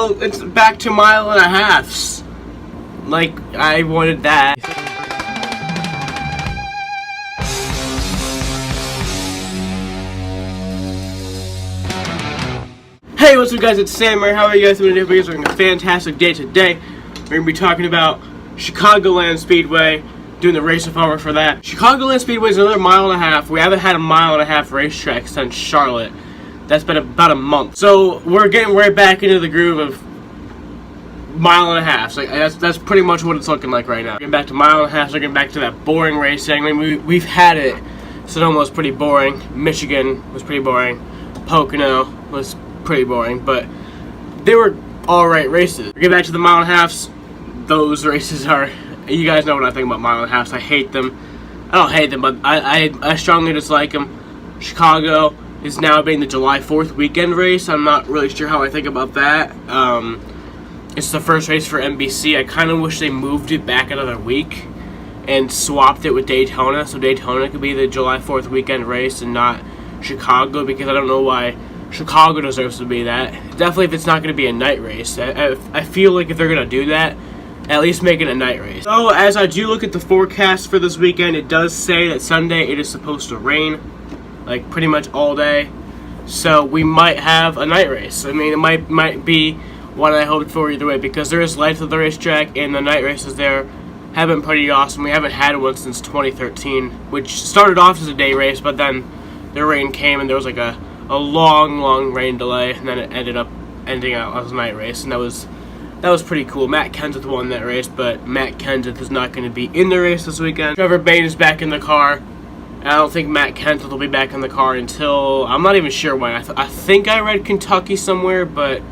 Well, it's back to mile and a halfs. Like, I wanted that. Hey, what's up guys, it's Sammer. How are you guys doing today? We're having a fantastic day today. We're going to be talking about Chicagoland Speedway, doing the RaceInformer for that. Chicagoland Speedway is another mile and a half. We haven't had a mile and a half racetrack since Charlotte. That's been about a month. So we're getting right back into the groove of mile and a half. So that's pretty much what it's looking like right now. We're getting back to mile and a half, so we're getting back to that boring racing. I mean, we've had it. Sonoma was pretty boring. Michigan was pretty boring. Pocono was pretty boring, but they were alright races. We get back to the mile and a halves. Those races are, you guys know what I think about mile and a halves. I hate them. I don't hate them, but I strongly dislike them. Chicago is now being the July 4th weekend race. I'm not really sure how I think about that. It's the first race for NBC. I kind of wish they moved it back another week and swapped it with Daytona, so Daytona could be the July 4th weekend race and not Chicago, because I don't know why Chicago deserves to be that. Definitely if it's not going to be a night race. I feel like if they're going to do that, at least make it a night race. So as I do look at the forecast for this weekend, it does say that Sunday it is supposed to rain, like pretty much all day. So we might have a night race. I mean, it might be what I hoped for either way, because there is life at the racetrack and the night races there have been pretty awesome. We haven't had one since 2013, which started off as a day race, but then the rain came and there was like a long rain delay, and then it ended up ending out as a night race, and that was pretty cool. Matt Kenseth won that race, but Matt Kenseth is not going to be in the race this weekend. Trevor Bayne is back in the car. I don't think Matt Kenseth will be back in the car until, I'm not even sure when. I think I read Kentucky somewhere, but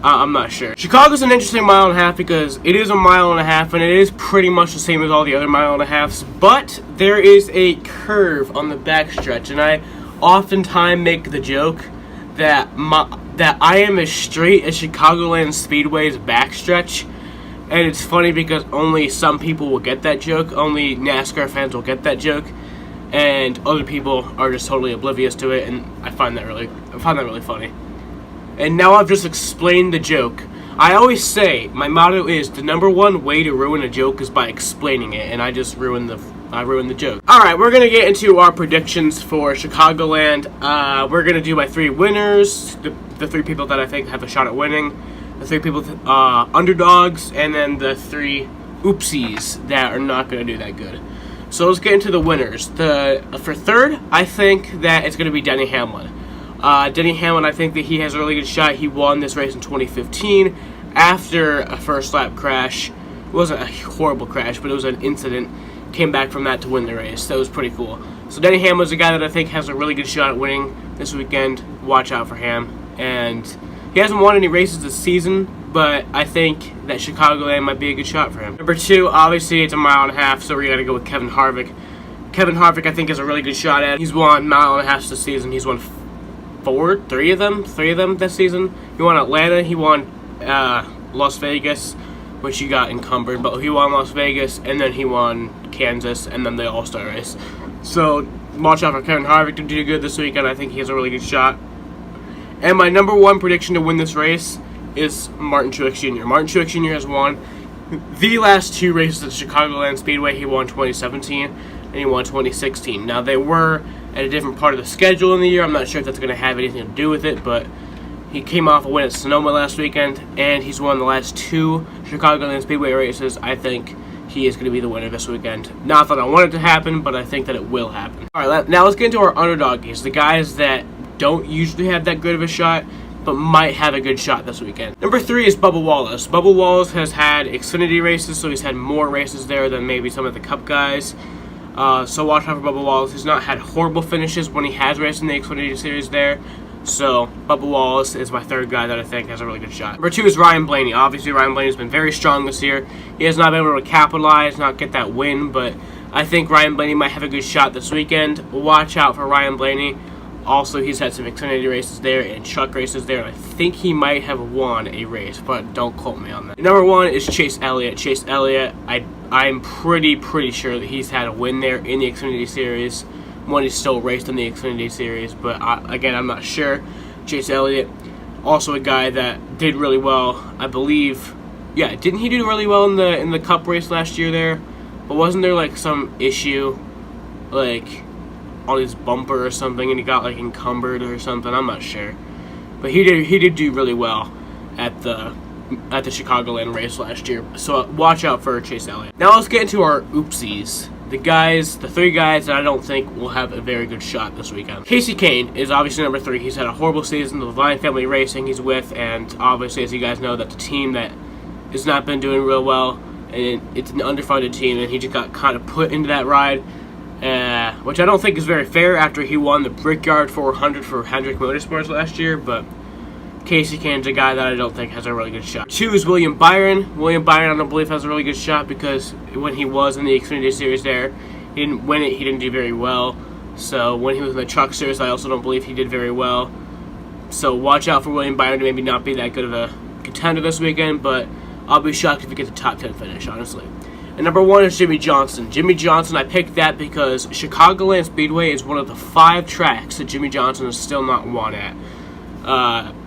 I'm not sure. Chicago's an interesting mile and a half because it is a mile and a half, and it is pretty much the same as all the other mile and a halves, but there is a curve on the backstretch, and I oftentimes make the joke that I am as straight as Chicagoland Speedway's backstretch, and it's funny because only some people will get that joke. Only NASCAR fans will get that joke, and other people are just totally oblivious to it, and I find that really funny. And now I've just explained the joke. I always say my motto is the number one way to ruin a joke is by explaining it, and I just ruined the joke. Alright, we're going to get into our predictions for Chicagoland. We're going to do my three winners, the three people that I think have a shot at winning, the three people underdogs, and then the three oopsies that are not going to do that good. So let's get into the winners. For third, I think that it's going to be Denny Hamlin. Denny Hamlin, I think that he has a really good shot. He won this race in 2015 after a first lap crash. It wasn't a horrible crash, but it was an incident. Came back from that to win the race. That was pretty cool. So Denny Hamlin's a guy that I think has a really good shot at winning this weekend. Watch out for him. And he hasn't won any races this season, but I think that Chicagoland might be a good shot for him. Number two, obviously it's a mile and a half, so we're going to go with Kevin Harvick. Kevin Harvick, I think, has a really good shot at it. He's won mile and a half this season. He's won three of them this season. He won Atlanta, he won Las Vegas, which he got encumbered, but he won Las Vegas, and then he won Kansas, and then the All-Star race. So watch out for Kevin Harvick to do good this weekend. I think he has a really good shot. And my number one prediction to win this race is Martin Truex Jr. Martin Truex Jr. has won the last two races at Chicagoland Speedway. He won 2017 and he won 2016. Now, they were at a different part of the schedule in the year. I'm not sure if that's going to have anything to do with it, but he came off a win at Sonoma last weekend, and he's won the last two Chicagoland Speedway races. I think he is going to be the winner this weekend. Not that I want it to happen, but I think that it will happen. All right, now let's get into our underdoggies, the guys that don't usually have that good of a shot, but might have a good shot this weekend. Number three is Bubba Wallace. Bubba Wallace has had Xfinity races, so he's had more races there than maybe some of the Cup guys. So watch out for Bubba Wallace. He's not had horrible finishes when he has raced in the Xfinity Series there. So Bubba Wallace is my third guy that I think has a really good shot. Number two is Ryan Blaney. Obviously, Ryan Blaney has been very strong this year. He has not been able to capitalize, not get that win, but I think Ryan Blaney might have a good shot this weekend. Watch out for Ryan Blaney. Also, he's had some Xfinity races there and truck races there, and I think he might have won a race, but don't quote me on that. Number one is Chase Elliott. Chase Elliott, I'm pretty sure that he's had a win there in the Xfinity Series when he's still raced in the Xfinity Series, but again, I'm not sure. Chase Elliott. Also a guy that did really well, I believe. Yeah, didn't he do really well in the Cup race last year there? But wasn't there like some issue, like on his bumper or something, and he got like encumbered or something? I'm not sure, but he did do really well at the Chicagoland race last year. So watch out for Chase Elliott. Now let's get into our oopsies. The three guys that I don't think will have a very good shot this weekend. Casey Kane is obviously number 3. He's had a horrible season. The Lion Family Racing he's with, and obviously, as you guys know, that's a team that has not been doing real well, and it's an underfunded team, and he just got kind of put into that ride, which I don't think is very fair after he won the Brickyard 400 for Hendrick Motorsports last year, but Casey Kane's a guy that I don't think has a really good shot. 2 is William Byron. William Byron, I don't believe, has a really good shot because when he was in the Xfinity Series there, he didn't win it, he didn't do very well. So when he was in the Truck Series, I also don't believe he did very well. So watch out for William Byron to maybe not be that good of a contender this weekend, but I'll be shocked if he gets a top 10 finish, honestly. And number 1 is Jimmy Johnson. Jimmy Johnson, I picked that because Chicagoland Speedway is one of the 5 tracks that Jimmy Johnson has still not won at.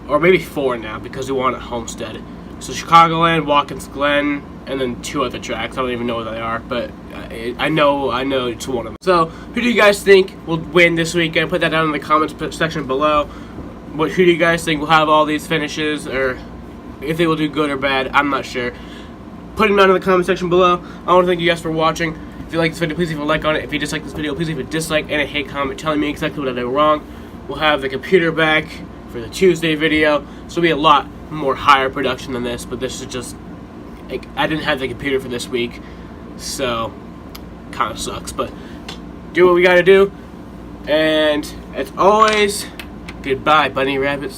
Or maybe 4 now because he won at Homestead. So Chicagoland, Watkins Glen, and then 2 other tracks. I don't even know what they are, but I know it's one of them. So who do you guys think will win this weekend? Put that down in the comments section below. Who do you guys think will have all these finishes, or if they will do good or bad? I'm not sure. Put them down in the comment section below. I want to thank you guys for watching. If you like this video, please leave a like on it. If you dislike this video, please leave a dislike and a hate comment telling me exactly what I did wrong. We'll have the computer back for the Tuesday video, so it'll be a lot more higher production than this, but this is just, like, I didn't have the computer for this week, so kind of sucks, but do what we gotta do, and as always, goodbye, bunny rabbits.